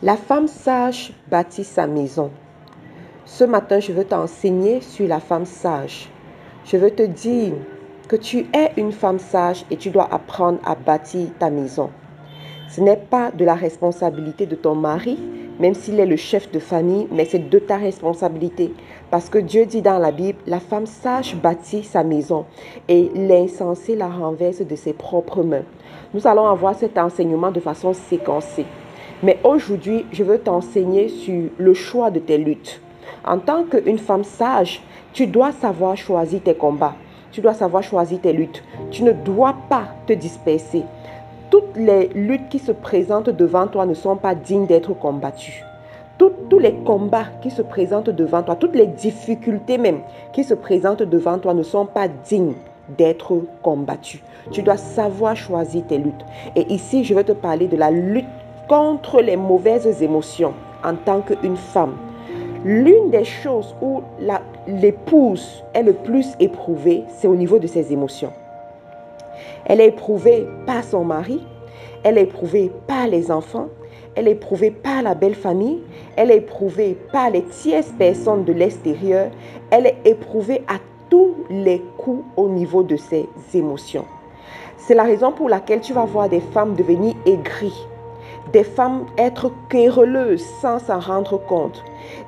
La femme sage bâtit sa maison. Ce matin, je veux t'enseigner sur la femme sage. Je veux te dire que tu es une femme sage et tu dois apprendre à bâtir ta maison. Ce n'est pas de la responsabilité de ton mari, même s'il est le chef de famille, mais c'est de ta responsabilité. Parce que Dieu dit dans la Bible, la femme sage bâtit sa maison et l'insensé la renverse de ses propres mains. Nous allons avoir cet enseignement de façon séquencée. Mais aujourd'hui, je veux t'enseigner sur le choix de tes luttes. En tant qu'une femme sage, tu dois savoir choisir tes combats. Tu dois savoir choisir tes luttes. Tu ne dois pas te disperser. Toutes les luttes qui se présentent devant toi ne sont pas dignes d'être combattues. Tous les combats qui se présentent devant toi, toutes les difficultés même qui se présentent devant toi ne sont pas dignes d'être combattues. Tu dois savoir choisir tes luttes. Et ici, je vais te parler de la lutte contre les mauvaises émotions en tant qu'une femme. L'une des choses où l'épouse est le plus éprouvée, c'est au niveau de ses émotions. Elle est éprouvée par son mari, elle est éprouvée par les enfants, elle est éprouvée par la belle famille, elle est éprouvée par les tierces personnes de l'extérieur, elle est éprouvée à tous les coups au niveau de ses émotions. C'est la raison pour laquelle tu vas voir des femmes devenir aigries, des femmes être querelleuses sans s'en rendre compte,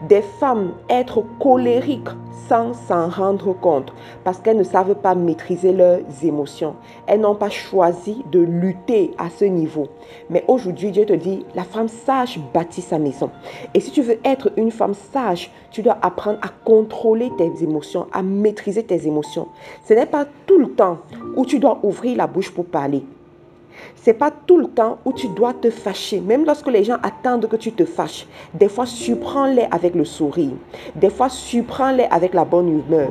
des femmes être colériques sans s'en rendre compte parce qu'elles ne savent pas maîtriser leurs émotions. Elles n'ont pas choisi de lutter à ce niveau. Mais aujourd'hui, Dieu te dit, la femme sage bâtit sa maison. Et si tu veux être une femme sage, tu dois apprendre à contrôler tes émotions, à maîtriser tes émotions. Ce n'est pas tout le temps où tu dois ouvrir la bouche pour parler. Ce n'est pas tout le temps où tu dois te fâcher. Même lorsque les gens attendent que tu te fâches, des fois, surprends-les avec le sourire. Des fois, surprends-les avec la bonne humeur.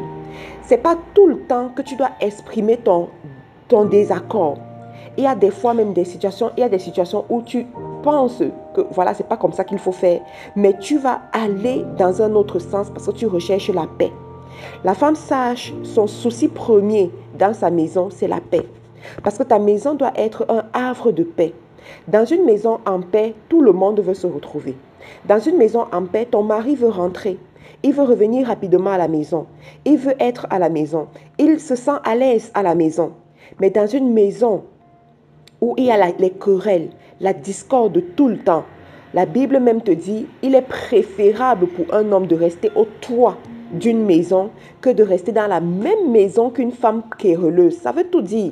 Ce n'est pas tout le temps que tu dois exprimer ton désaccord. Il y a des fois même des situations où tu penses que voilà, ce n'est pas comme ça qu'il faut faire. Mais tu vas aller dans un autre sens parce que tu recherches la paix. La femme sage, son souci premier dans sa maison, c'est la paix. Parce que ta maison doit être un havre de paix. Dans une maison en paix, tout le monde veut se retrouver. Dans une maison en paix, ton mari veut rentrer. Il veut revenir rapidement à la maison. Il veut être à la maison. Il se sent à l'aise à la maison. Mais dans une maison où il y a les querelles, la discorde tout le temps, la Bible même te dit, il est préférable pour un homme de rester au toit d'une maison que de rester dans la même maison qu'une femme querelleuse. Ça veut tout dire.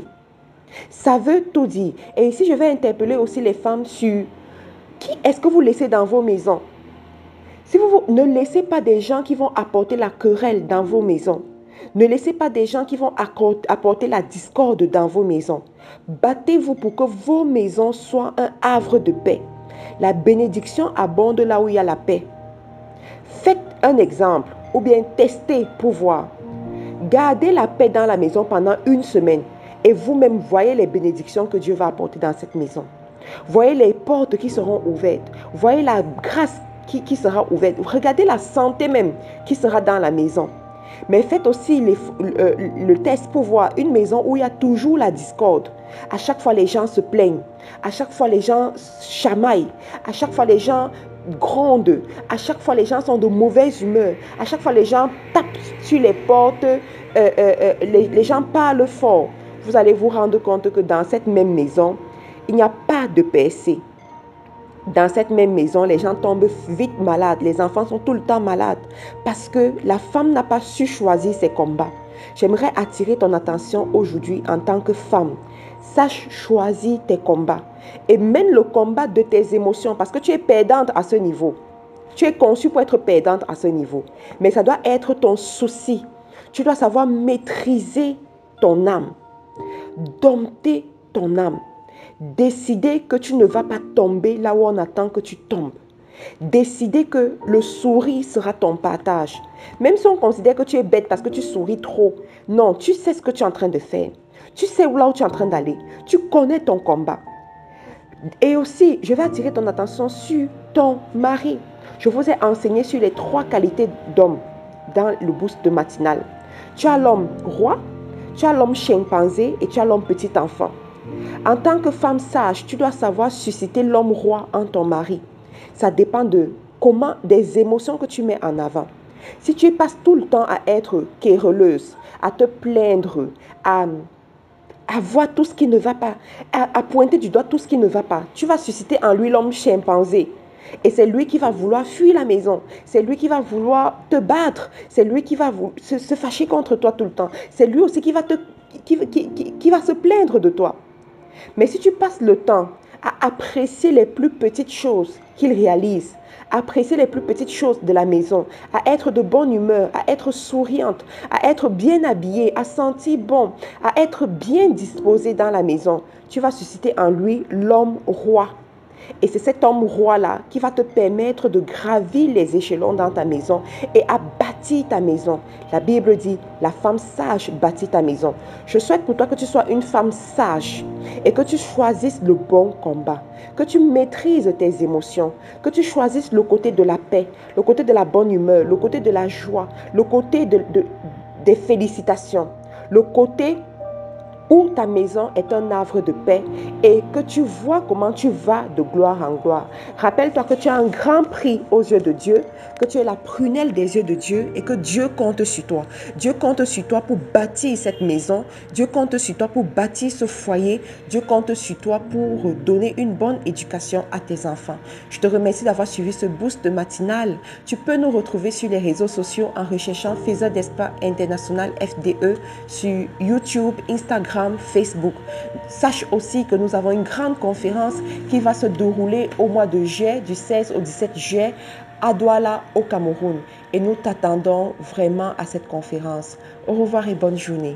Ça veut tout dire. Et ici, je vais interpeller aussi les femmes sur qui est-ce que vous laissez dans vos maisons. Si vous ne laissez pas des gens qui vont apporter la querelle dans vos maisons. Ne laissez pas des gens qui vont apporter la discorde dans vos maisons. Battez-vous pour que vos maisons soient un havre de paix. La bénédiction abonde là où il y a la paix. Faites un exemple ou bien testez pour voir. Gardez la paix dans la maison pendant une semaine. Et vous-même, voyez les bénédictions que Dieu va apporter dans cette maison. Voyez les portes qui seront ouvertes. Voyez la grâce qui sera ouverte. Regardez la santé même qui sera dans la maison. Mais faites aussi le test pour voir une maison où il y a toujours la discorde. À chaque fois, les gens se plaignent. À chaque fois, les gens chamaillent. À chaque fois, les gens grondent. À chaque fois, les gens sont de mauvaise humeur. À chaque fois, les gens tapent sur les portes. Les gens parlent fort. Vous allez vous rendre compte que dans cette même maison, il n'y a pas de percée. Dans cette même maison, les gens tombent vite malades. Les enfants sont tout le temps malades parce que la femme n'a pas su choisir ses combats. J'aimerais attirer ton attention aujourd'hui en tant que femme. Sache choisir tes combats et mène le combat de tes émotions parce que tu es perdante à ce niveau. Tu es conçue pour être perdante à ce niveau. Mais ça doit être ton souci. Tu dois savoir maîtriser ton âme. Dompter ton âme. Décider que tu ne vas pas tomber là où on attend que tu tombes. Décider que le sourire sera ton partage. Même si on considère que tu es bête parce que tu souris trop. Non, tu sais ce que tu es en train de faire. Tu sais là où tu es en train d'aller. Tu connais ton combat. Et aussi, je vais attirer ton attention sur ton mari. Je vous ai enseigné sur les 3 qualités d'homme dans le boost de matinale. Tu as l'homme roi, tu as l'homme chimpanzé et tu as l'homme petit enfant. En tant que femme sage, tu dois savoir susciter l'homme roi en ton mari. Ça dépend de comment, des émotions que tu mets en avant. Si tu passes tout le temps à être querelleuse, à te plaindre, à voir tout ce qui ne va pas, à pointer du doigt tout ce qui ne va pas, tu vas susciter en lui l'homme chimpanzé. Et c'est lui qui va vouloir fuir la maison. C'est lui qui va vouloir te battre. C'est lui qui va se fâcher contre toi tout le temps. C'est lui aussi qui va se plaindre de toi. Mais si tu passes le temps à apprécier les plus petites choses qu'il réalise, apprécier les plus petites choses de la maison, à être de bonne humeur, à être souriante, à être bien habillée, à sentir bon, à être bien disposée dans la maison, tu vas susciter en lui l'homme roi. Et c'est cet homme roi-là qui va te permettre de gravir les échelons dans ta maison et à bâtir ta maison. La Bible dit, la femme sage bâtit ta maison. Je souhaite pour toi que tu sois une femme sage et que tu choisisses le bon combat, que tu maîtrises tes émotions, que tu choisisses le côté de la paix, le côté de la bonne humeur, le côté de la joie, le côté des félicitations, le côté où ta maison est un havre de paix et que tu vois comment tu vas de gloire en gloire. Rappelle-toi que tu as un grand prix aux yeux de Dieu, que tu es la prunelle des yeux de Dieu et que Dieu compte sur toi. Dieu compte sur toi pour bâtir cette maison. Dieu compte sur toi pour bâtir ce foyer. Dieu compte sur toi pour donner une bonne éducation à tes enfants. Je te remercie d'avoir suivi ce boost matinal. Tu peux nous retrouver sur les réseaux sociaux en recherchant Faiseur d'Espoir International FDE sur YouTube, Instagram, Facebook. Sache aussi que nous avons une grande conférence qui va se dérouler au mois de juillet, du 16 au 17 juillet, à Douala, au Cameroun. Et nous t'attendons vraiment à cette conférence. Au revoir et bonne journée.